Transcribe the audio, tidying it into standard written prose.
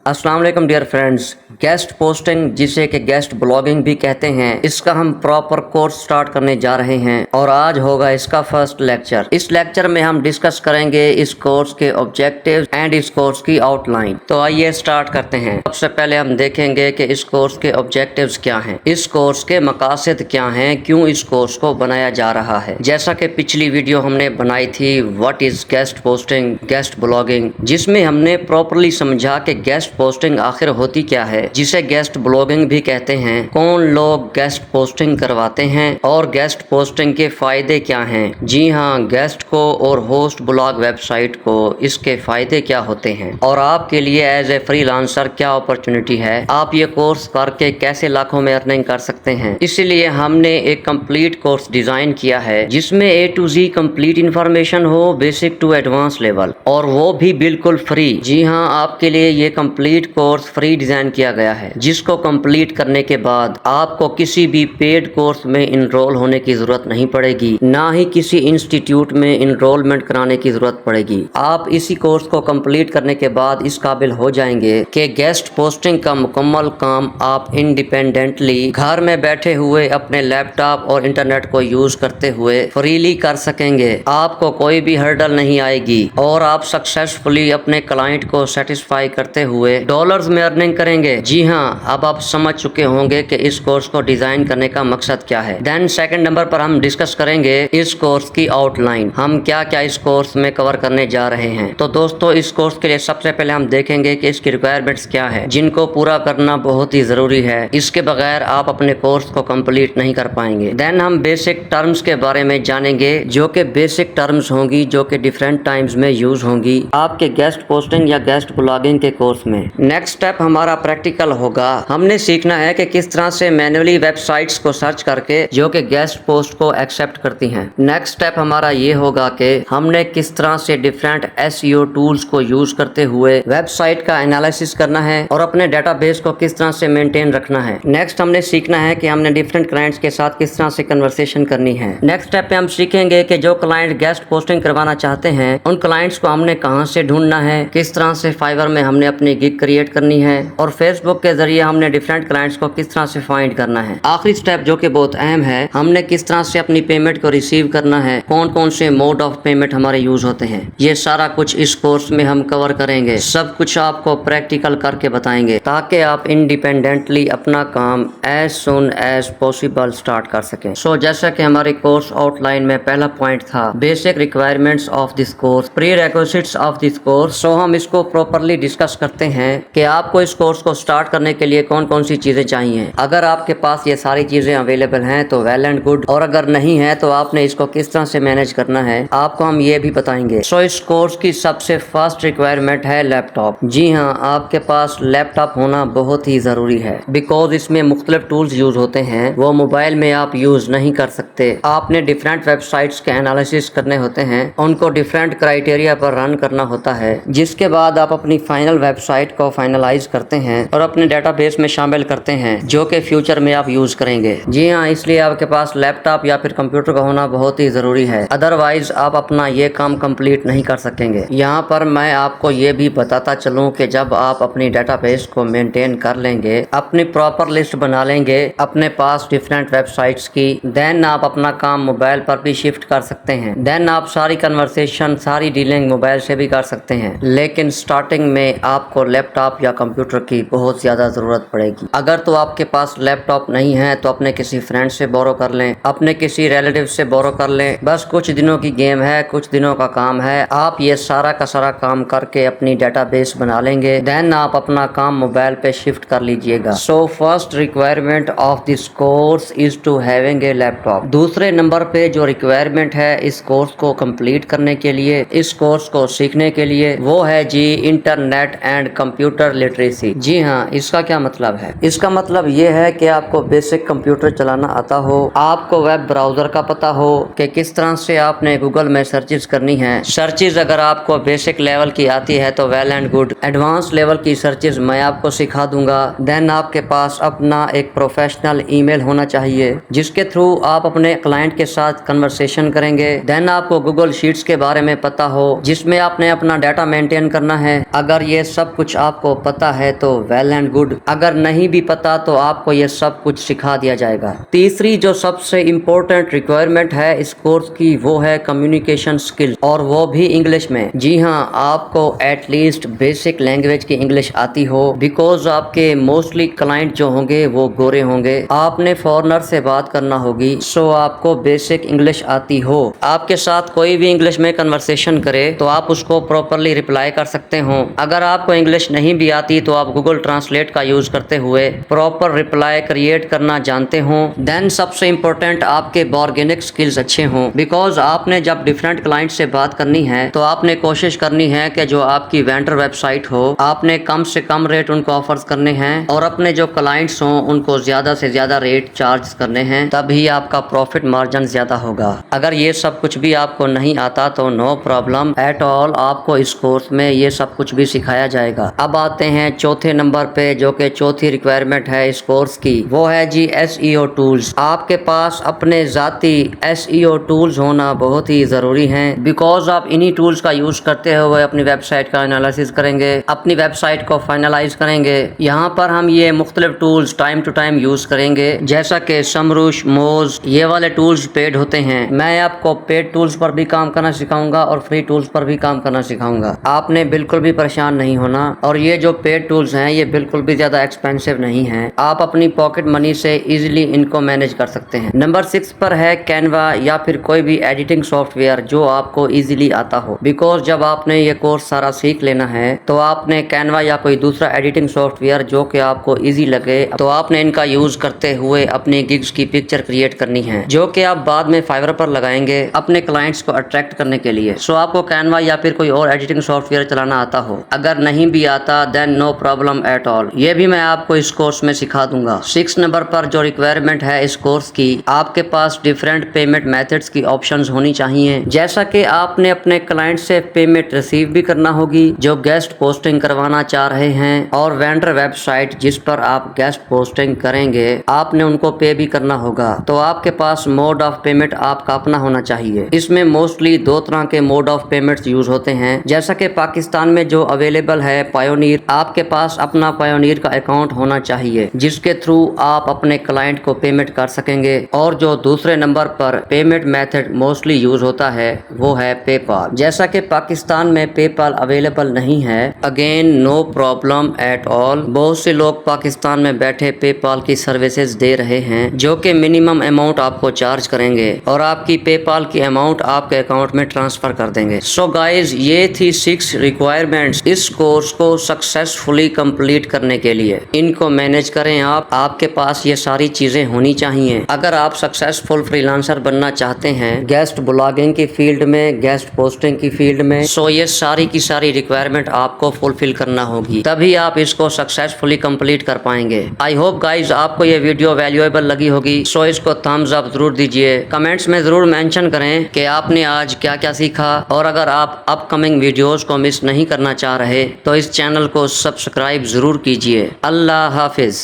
अस्सलाम वालेकुम dear friends. Guest posting जिसे कि गेस्ट ब्लॉगिंग भी कहते हैं, इसका हम प्रॉपर कोर्स स्टार्ट करने जा रहे हैं और आज होगा इसका फर्स्ट लेक्चर। इस लेक्चर में हम डिस्कस करेंगे इस कोर्स के ऑब्जेक्टिव्स एंड इस कोर्स की आउटलाइन। तो आइए स्टार्ट करते हैं। सबसे पहले हम देखेंगे कि इस कोर्स के ऑब्जेक्टिव्स क्या हैं, इस कोर्स के मकासद क्या हैं, क्यों इस कोर्स को बनाया जा रहा है। जैसा कि पिछली वीडियो हमने बनाई थी what is guest posting, guest blogging, जिसमें हमने प्रॉपरली समझा कि गेस्ट पोस्टिंग आखिर होती क्या है, जिसे गेस्ट ब्लॉगिंग भी कहते हैं, कौन लोग गेस्ट पोस्टिंग करवाते हैं और गेस्ट पोस्टिंग के फायदे क्या हैं। जी हाँ, गेस्ट को और होस्ट ब्लॉग वेबसाइट को इसके फायदे क्या होते हैं और आपके लिए एज ए फ्रीलांसर क्या अपॉर्चुनिटी है, आप ये कोर्स करके कैसे लाखों में अर्निंग कर सकते हैं। इसीलिए हमने एक कंप्लीट कोर्स डिजाइन किया है जिसमें ए टू जी कंप्लीट इंफॉर्मेशन हो, बेसिक टू एडवांस लेवल, और वो भी बिल्कुल फ्री। जी हाँ, आपके लिए ये कंप्लीट कोर्स फ्री डिजाइन किया गया है, जिसको कंप्लीट करने के बाद आपको किसी भी पेड कोर्स में इनरोल होने की जरूरत नहीं पड़ेगी, ना ही किसी इंस्टीट्यूट में इनरोलमेंट कराने की जरूरत पड़ेगी। आप इसी कोर्स को कंप्लीट करने के बाद इस काबिल हो जाएंगे कि गेस्ट पोस्टिंग का मुकम्मल काम आप इंडिपेंडेंटली घर में बैठे हुए अपने लैपटॉप और इंटरनेट को यूज करते हुए फ्रीली कर सकेंगे। आपको कोई भी हर्डल नहीं आएगी और आप सक्सेसफुली अपने क्लाइंट को सेटिस्फाई करते हुए डॉलर्स में अर्निंग करेंगे। जी हाँ, अब आप समझ चुके होंगे कि इस कोर्स को डिजाइन करने का मकसद क्या है। देन सेकंड नंबर पर हम डिस्कस करेंगे इस कोर्स की आउटलाइन, हम क्या क्या इस कोर्स में कवर करने जा रहे हैं। तो दोस्तों, इस कोर्स के लिए सबसे पहले हम देखेंगे कि इसकी रिक्वायरमेंट्स क्या है, जिनको पूरा करना बहुत ही जरूरी है। इसके बगैर आप अपने कोर्स को कंप्लीट नहीं कर पाएंगे। देन हम बेसिक टर्म्स के बारे में जानेंगे, जो कि बेसिक टर्म्स होंगी जो कि डिफरेंट टाइम्स में यूज होंगी आपके गेस्ट पोस्टिंग या गेस्ट ब्लॉगिंग के कोर्स में। नेक्स्ट स्टेप हमारा प्रैक्टिकल होगा। हमने सीखना है कि किस तरह से मैन्युअली वेबसाइट्स को सर्च करके जो कि गेस्ट पोस्ट को एक्सेप्ट करती हैं। नेक्स्ट स्टेप हमारा ये होगा कि हमने किस तरह से डिफरेंट एसईओ टूल्स को यूज करते हुए वेबसाइट का एनालिसिस करना है और अपने डेटाबेस को किस तरह से मेंटेन रखना है। नेक्स्ट हमने सीखना है कि हमने डिफरेंट क्लाइंट्स के साथ किस तरह से कन्वर्सेशन करनी है। नेक्स्ट स्टेप पे हम सीखेंगे कि जो क्लाइंट गेस्ट पोस्टिंग करवाना चाहते हैं उन क्लाइंट्स को हमने कहां से ढूंढना है, किस तरह से फाइवर में हमने अपनी गिग क्रिएट करनी है और फेसबुक के जरिए हमने डिफरेंट क्लाइंट्स को किस तरह से फाइंड करना है। आखिरी स्टेप जो कि बहुत अहम है, हमने किस तरह से अपनी पेमेंट को रिसीव करना है, कौन कौन से मोड ऑफ पेमेंट हमारे यूज होते हैं। ये सारा कुछ इस कोर्स में हम कवर करेंगे। सब कुछ आपको प्रैक्टिकल करके बताएंगे ताकि आप इंडिपेंडेंटली अपना काम as soon as possible start कर सकें। सो जैसा कि हमारे कोर्स आउटलाइन में पहला पॉइंट था basic requirements of this course, prerequisites of this course. So हम इसको प्रॉपरली डिस्कस करते हैं कि आपको इस कोर्स को स्टार्ट करने के लिए कौन कौन सी चीजें चाहिए। अगर आपके पास ये सारी चीजें अवेलेबल हैं तो वेल एंड गुड, और अगर नहीं है तो आपने इसको किस तरह से मैनेज करना है आपको हम ये भी बताएंगे। सो इस कोर्स की सबसे फर्स्ट रिक्वायरमेंट है लैपटॉप। जी हाँ, आपके पास लैपटॉप होना बहुत ही जरूरी है, बिकॉज इसमें मुख्तलिफ टूल्स यूज होते हैं, वो मोबाइल में आप यूज नहीं कर सकते। आपने डिफरेंट वेबसाइट्स के एनालिसिस करने होते हैं, उनको डिफरेंट क्राइटेरिया पर रन करना होता है, जिसके बाद आप अपनी फाइनल वेबसाइट को फाइनलाइज करते हैं और अपने डेटाबेस में शामिल करते हैं, जो कि फ्यूचर में आप यूज करेंगे। जी हाँ, इसलिए आपके पास लैपटॉप या फिर कंप्यूटर का होना बहुत ही जरूरी है, अदरवाइज आप अपना ये काम कंप्लीट नहीं कर सकेंगे। यहाँ पर मैं आपको ये भी बताता चलूँ कि जब आप अपनी डेटाबेस को मेंटेन कर लेंगे, अपनी प्रॉपर लिस्ट बना लेंगे अपने पास डिफरेंट वेबसाइट्स की, देन आप अपना काम मोबाइल पर भी शिफ्ट कर सकते हैं। देन आप सारी कन्वर्सेशन, सारी डीलिंग मोबाइल से भी कर सकते हैं, लेकिन स्टार्टिंग में आपको लैपटॉप या कंप्यूटर की बहुत ज्यादा जरूरत पड़ेगी। अगर तो आपके पास लैपटॉप नहीं है तो अपने किसी फ्रेंड से बोरो कर लें, अपने किसी रिलेटिव से बोरो कर लें। बस कुछ दिनों की गेम है, कुछ दिनों का काम है। आप ये सारा का सारा काम करके अपनी डेटाबेस बना लेंगे, देन आप अपना काम मोबाइल पे शिफ्ट कर लीजिएगा। So first requirement of this course is to having a laptop. दूसरे नंबर पे जो रिक्वायरमेंट है इस कोर्स को कंप्लीट करने के लिए, इस कोर्स को सीखने के लिए, वो है जी इंटरनेट एंड कंप्यूटर लिटरेसी। जी हाँ, इसका क्या मतलब है? इसका मतलब ये है कि आपको बेसिक कंप्यूटर चलाना आता हो, आपको वेब ब्राउजर का पता हो कि किस तरह से आपने गूगल में सर्चेस करनी है। सर्चेस अगर आपको बेसिक लेवल की आती है तो well and good, advance level की सर्चेस मैं आपको सिखा दूंगा। देन आपके पास अपना एक प्रोफेशनल ईमेल होना चाहिए जिसके थ्रू आप अपने क्लाइंट के साथ कन्वर्सेशन करेंगे। देन आपको गूगल शीट्स के बारे में पता हो जिसमें आपने अपना डाटा मेंटेन करना है। अगर ये सब कुछ کچھ آپ کو پتا ہے تو ویل اینڈ گڈ، اگر نہیں بھی پتا تو آپ کو یہ سب کچھ سکھا دیا جائے گا۔ تیسری جو سب سے امپورٹنٹ ریکوائرمنٹ ہے اس کورس کی وہ ہے کمیونیکیشن سکل، اور وہ بھی انگلش میں۔ جی ہاں، آپ کو ایٹ لیسٹ بیسک لینگویج کی انگلش آتی ہو، بیکوز آپ کے موسٹلی کلائنٹ جو ہوں گے وہ گورے ہوں گے، آپ نے فورنر سے بات کرنا ہوگی، سو آپ کو بیسک انگلش آتی ہو۔ آپ کے ساتھ کوئی بھی انگلش میں کنورسیشن کرے تو آپ اس کو پراپرلی رپلائی کر سکتے ہوں۔ اگر آپ کو انگلش نہیں بھی آتی تو آپ گوگل ٹرانسلیٹ کا یوز کرتے ہوئے پراپر رپلائی کریٹ کرنا جانتے ہوں۔ دین سب سے امپورٹنٹ آپ کے بارگینک سکلز اچھے ہوں، بیکوز آپ نے جب ڈیفرنٹ کلائنٹ سے بات کرنی ہے تو آپ نے کوشش کرنی ہے کہ جو آپ کی وینڈر ویب سائٹ ہو آپ نے کم سے کم ریٹ ان کو آفرز کرنے ہیں، اور اپنے جو کلائنٹس ہوں ان کو زیادہ سے زیادہ ریٹ چارج کرنے ہیں، تبھی آپ کا پروفٹ مارجن زیادہ ہوگا۔ اگر یہ سب کچھ بھی آپ کو نہیں آتا تو نو پرابلم ایٹ آل، آپ کو اس کورس میں یہ سب کچھ بھی سکھایا جائے گا۔ اب آتے ہیں چوتھے نمبر پہ، جو کہ چوتھی ریکوائرمنٹ ہے اس کورس کی، وہ ہے جی ایس ای او ٹولز۔ آپ کے پاس اپنے ذاتی ایس ای او ٹولز ہونا بہت ہی ضروری ہیں، بیکوز آپ انہی ٹولز کا یوز کرتے ہوئے اپنی ویب سائٹ کا انالیسس کریں گے، اپنی ویب سائٹ کو فائنلائز کریں گے۔ یہاں پر ہم یہ مختلف tools time to time use کریں گے، جیسا کہ سمروش، موز، یہ والے ٹولز پیڈ ہوتے ہیں۔ میں آپ کو پیڈ ٹولز پر بھی کام کرنا سکھاؤں گا اور فری ٹولز پر بھی کام کرنا سکھاؤں گا، آپ نے بالکل بھی پریشان نہیں ہونا۔ اور یہ جو پیڈ ٹولز ہیں یہ بالکل بھی زیادہ ایکسپینسو نہیں ہیں، آپ اپنی پاکٹ منی سے ایزیلی ان کو مینج کر سکتے ہیں۔ نمبر 6 پر ہے کینوا، یا پھر کوئی بھی ایڈیٹنگ سافٹ ویئر جو آپ کو ایزیلی آتا ہو، بیکوز جب آپ نے یہ کورس سارا سیکھ لینا ہے تو آپ نے کینوا یا کوئی دوسرا ایڈیٹنگ سافٹ ویئر جو کہ آپ کو ایزی لگے تو آپ نے ان کا یوز کرتے ہوئے اپنی گگز کی پکچر کریٹ کرنی ہے، جو کہ آپ بعد میں فائور پر لگائیں گے اپنے کلائنٹس کو اٹریکٹ کرنے کے لیے۔ سو آپ کو کینوا یا پھر کوئی اور ایڈیٹنگ سافٹ ویئر چلانا آتا ہو، اگر نہیں بھی آتا دین نو پرابلم ایٹ آل، یہ بھی میں آپ کو اس کورس میں سکھا دوں گا۔ 6 نمبر پر جو ریکوائرمنٹ ہے اس کورس کی، آپ کے پاس ڈیفرنٹ پیمنٹ میتھڈز کی آپشنز ہونی چاہیے، جیسا کہ آپ نے اپنے کلائنٹ سے پیمنٹ ریسیو بھی کرنا ہوگی جو گیسٹ پوسٹنگ کروانا چاہ رہے ہیں، اور وینڈر ویب سائٹ جس پر آپ گیسٹ پوسٹنگ کریں گے آپ نے ان کو پے بھی کرنا ہوگا۔ تو آپ کے پاس موڈ آف پیمنٹ آپ کا اپنا ہونا چاہیے۔ اس میں موسٹلی 2 طرح کے موڈ آف پیمنٹس یوز ہوتے ہیں، جیسا کہ پاکستان میں جو اویلیبل ہے پایونیر، آپ کے پاس اپنا پایونیر کا اکاؤنٹ ہونا چاہیے جس کے تھرو آپ اپنے کلائنٹ کو پیمنٹ کر سکیں گے، اور جو دوسرے نمبر پر پیمنٹ میتھڈ موسٹلی یوز ہوتا ہے وہ ہے پے پال۔ جیسا کہ پاکستان میں پے پال اویلیبل نہیں ہے، again no problem at all, بہت سے لوگ پاکستان میں بیٹھے پے پال کی سروسز دے رہے ہیں جو کہ منیمم اماؤنٹ آپ کو چارج کریں گے اور آپ کی پے پال کی اماؤنٹ آپ کے اکاؤنٹ میں ٹرانسفر کر دیں گے۔ سو گائز، یہ تھی 6 ریکوائرمنٹس اس کورس کو سکسیسفلی کمپلیٹ کرنے کے لیے۔ ان کو مینج کریں آپ کے پاس یہ ساری چیزیں ہونی چاہیے اگر آپ سکسیسفل فری لانسر بننا چاہتے ہیں گیسٹ بلاگنگ کی فیلڈ میں، گیسٹ پوسٹنگ کی فیلڈ میں۔ سو یہ ساری کی ساری ریکوائرمنٹ آپ کو فلفل کرنا ہوگی، تبھی آپ اس کو سکسیسفلی کمپلیٹ کر پائیں گے۔ آئی ہوپ گائز آپ کو یہ ویڈیو ویلیویبل لگی ہوگی، سو اس کو تھمز اپ ضرور دیجیے، کمنٹس میں ضرور مینشن کریں کہ آپ نے آج کیا کیا سیکھا، اور اگر آپ اپ کمنگ ویڈیوز کو مس نہیں کرنا چاہ رہے تو اس چینل کو سبسکرائب ضرور کیجیے۔ اللہ حافظ۔